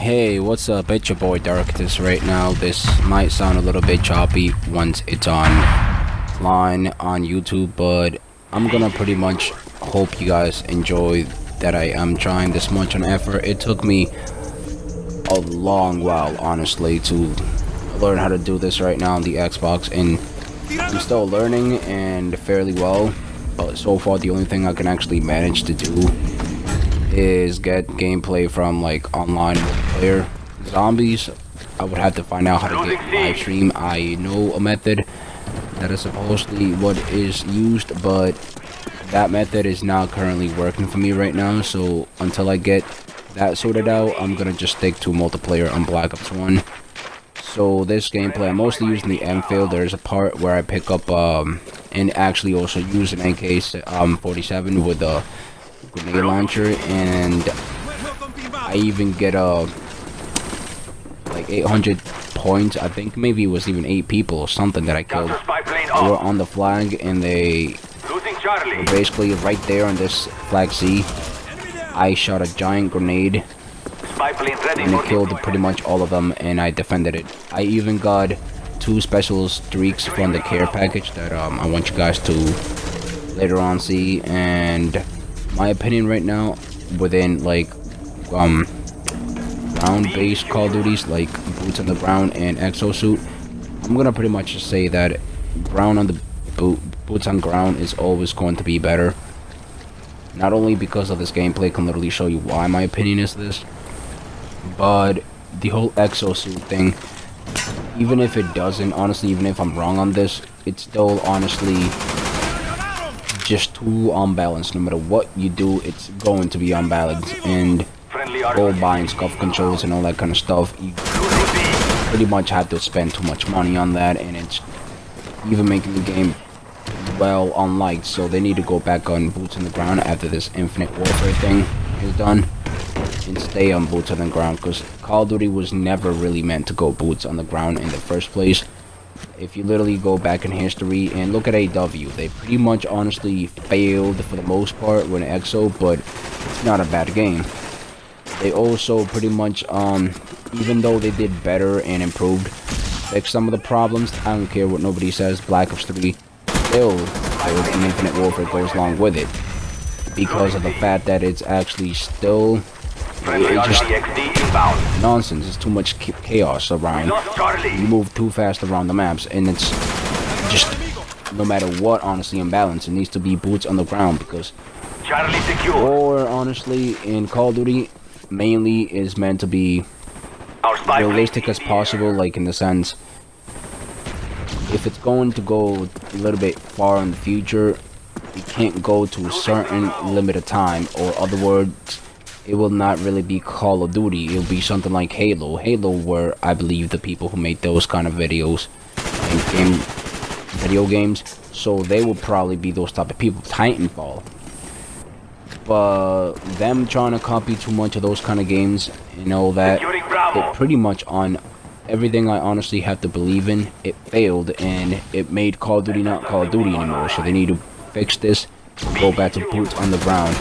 Hey, what's up? It's your boy Darkatous. Right now, this might sound a little bit choppy once it's online on YouTube, but I'm gonna pretty much hope you guys enjoy that I am trying this much on effort. It took me a long while, honestly, to learn how to do this right now on the Xbox, and I'm still learning and fairly well, but so far the only thing I can actually manage to do is get gameplay from like online multiplayer zombies. I would have to find out how to get live stream. I know a method that is supposedly what is used, but that method is not currently working for me right now, so until I get that sorted out, I'm gonna just stick to multiplayer on Black Ops 1. So this gameplay, I'm mostly using the Enfield. There's a part where I pick up and actually also use an AK-47 with a grenade launcher, and I even get like 800 points. I think maybe it was even 8 people or something that I killed. They were on the flag, and they were basically right there on this flag C. I shot a giant grenade and it killed pretty much all of them, and I defended it. I even got 2 special streaks from the care package that I want you guys to later on see. And my opinion right now, within like ground-based Call of Duties like Boots on the Ground and Exosuit, I'm gonna pretty much just say that Boots on Ground is always going to be better. Not only because of this gameplay, I can literally show you why my opinion is this, but the whole Exosuit thing, even if it doesn't, honestly, even if I'm wrong on this, it's still honestly just too unbalanced. No matter what you do, it's going to be unbalanced, and go buying scuff controls and all that kind of stuff, you pretty much have to spend too much money on that, and it's even making the game well unliked. So they need to go back on Boots on the Ground after this Infinite Warfare thing is done, and stay on Boots on the Ground, because Call of Duty was never really meant to go Boots on the Ground in the first place. If you literally go back in history and look at AW, they pretty much honestly failed for the most part with EXO, but it's not a bad game. They also pretty much, even though they did better and improved, fixed some of the problems. I don't care what nobody says, Black Ops 3 still failed, and Infinite Warfare goes along with it, because of the fact that it's actually still just nonsense. It's too much chaos around. You move too fast around the maps, and it's just, no matter what, honestly, imbalanced. It needs to be Boots on the Ground, because war, honestly, in Call of Duty mainly is meant to be realistic as possible, like in the sense, if it's going to go a little bit far in the future, it can't go to a certain limited time, or other words, it will not really be Call of Duty. It'll be something like Halo. Halo were, I believe, the people who made those kind of videos and video games, so they will probably be those type of people. Titanfall, but them trying to copy too much of those kind of games, you know, that it pretty much, on everything I honestly have to believe in, it failed, and it made Call of Duty not Call of Duty anymore. So they need to fix this, go back to Boots on the Ground.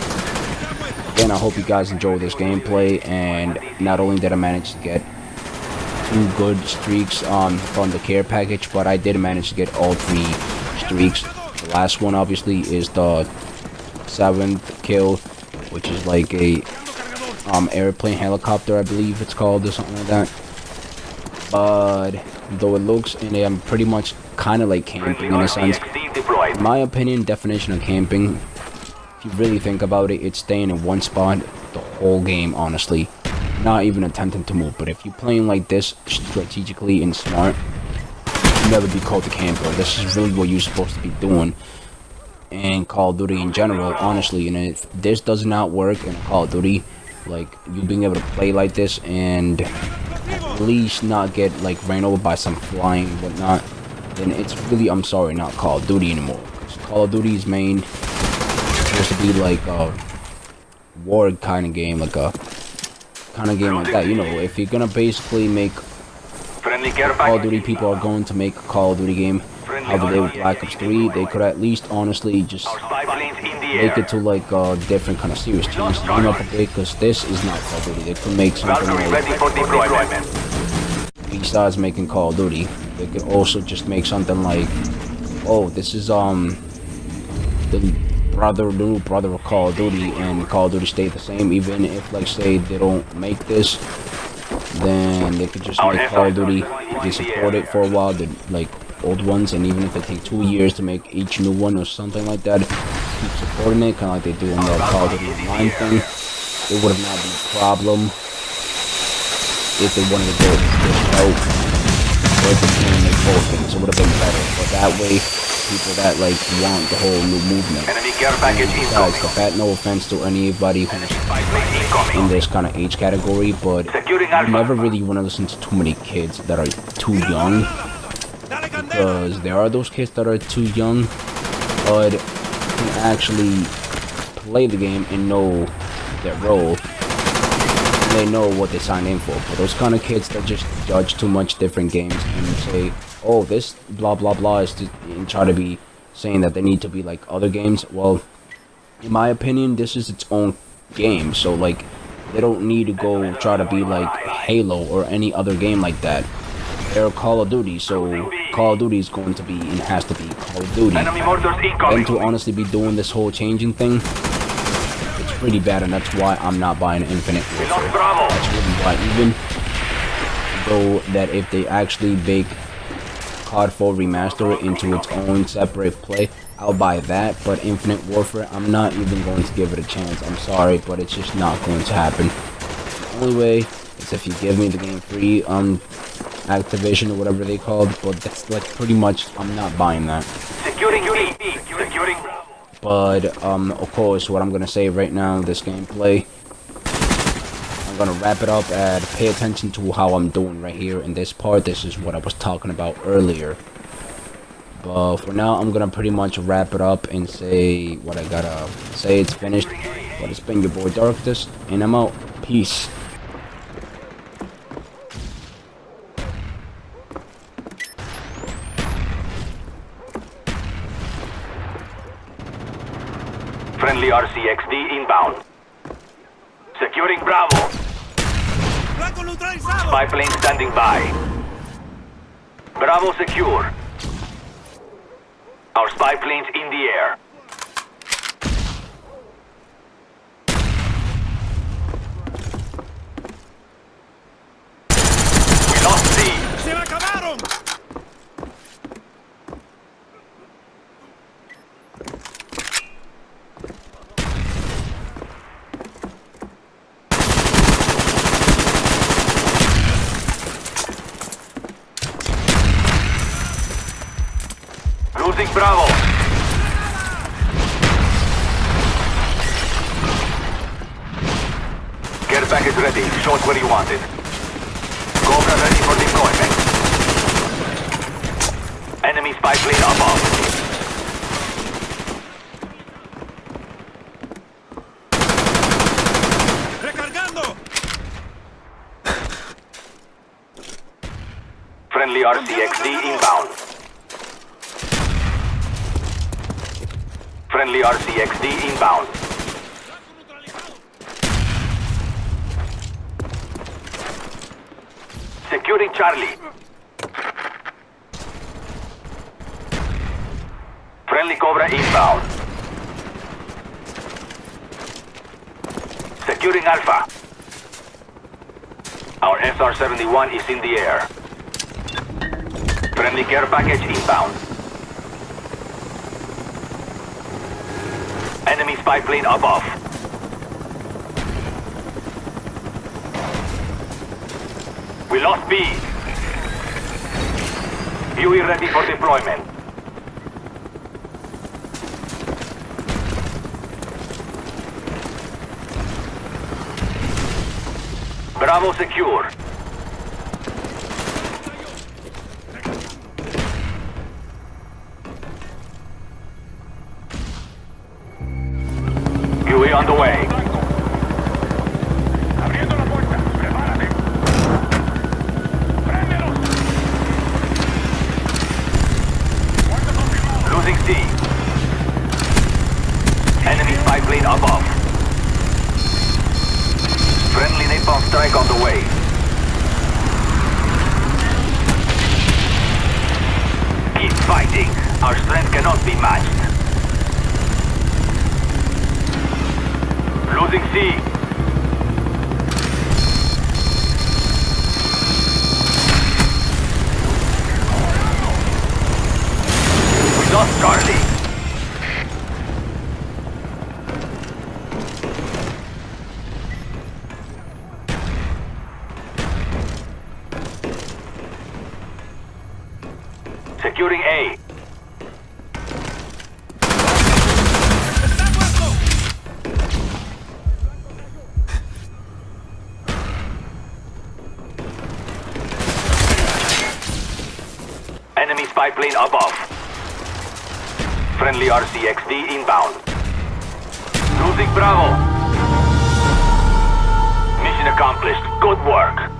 Again, I hope you guys enjoy this gameplay, and not only did I manage to get 2 good streaks from the care package, but I did manage to get all 3 streaks. The last one obviously is the 7th kill, which is like a airplane helicopter, I believe it's called, or something like that. But though it looks, and I'm pretty much kind of like camping in a sense. In my opinion, definition of camping, if you really think about it, it's staying in one spot the whole game, honestly. Not even attempting to move. But if you're playing like this strategically and smart, you'll never be called a camper. This is really what you're supposed to be doing in Call of Duty in general, honestly. And if this does not work in Call of Duty, like you being able to play like this and at least not get like ran over by some flying whatnot, then it's really, I'm sorry, not Call of Duty anymore. Because Call of Duty's main supposed to be like a war kind of game, like a kind of game like that. You know, if you're gonna basically make Call of Duty, people are going to make a Call of Duty game, how they did with Black Ops 3. They could at least honestly just make it to like a different kind of series. Change the name up a bit, because this is not Call of Duty. They could make something like, besides making Call of Duty, they could also just make something like, oh, this is the new brother of Call of Duty, and Call of Duty stayed the same. Even if, like, say they don't make this, then they could just make Call of Duty, they support it for a while, the like old ones, and even if it take 2 years to make each new one or something like that, keep supporting it, kind of like they do in the Call of Duty Online thing. It would have not been a problem if they wanted to go this route, or if they can make both things. It would have been better, but that way, people that like want the whole new movement. Besides, that, no offense to anybody who's in this kind of age category, but you never really want to listen to too many kids that are too young, because there are those kids that are too young, but can actually play the game and know their role. And they know what they signed in for. But those kind of kids that just judge too much different games and say, oh, this blah blah blah is just, and try to be saying that they need to be like other games. Well, in my opinion, this is its own game, so like they don't need to go try to be like Halo or any other game like that. They're Call of Duty, so Call of Duty is going to be and has to be Call of Duty. And to honestly be doing this whole changing thing, it's pretty bad, and that's why I'm not buying Infinite Warfare. That's really why, even though that if they actually bake COD 4 Remaster into its own separate play, I'll buy that. But Infinite Warfare, I'm not even going to give it a chance. I'm sorry, but it's just not going to happen. The only way is if you give me the game free on Activision or whatever they called, but that's like pretty much, I'm not buying that. Securing. But of course, what I'm gonna say right now, this gameplay, I'm gonna wrap it up and pay attention to how I'm doing right here in this part. This is what I was talking about earlier. But for now, I'm gonna pretty much wrap it up and say what I gotta say. It's finished. But it's been your boy Darkatous, and I'm out. Peace. Friendly RCXD inbound. Securing Bravo. Spy plane standing by. Bravo secure. Our spy plane's in the air. We lost C. Se la acabaron. Losing Bravo. Care package ready. Show us where you want it. Cobra ready for deployment. Enemy spy plane above. Recargando. Friendly RCXD inbound. Friendly RCXD inbound. Securing Charlie. Friendly Cobra inbound. Securing Alpha. Our SR-71 is in the air. Friendly care package inbound. Enemy spy plane above. We lost B. UE ready for deployment. Bravo secure. UE on the way. Abriendo la puerta. Prepárate. Préndelos. fighting. Our strength cannot be matched. Losing C. We lost Charlie. Securing A. Enemy spy plane above. Friendly RCXD inbound. Losing Bravo. Mission accomplished. Good work.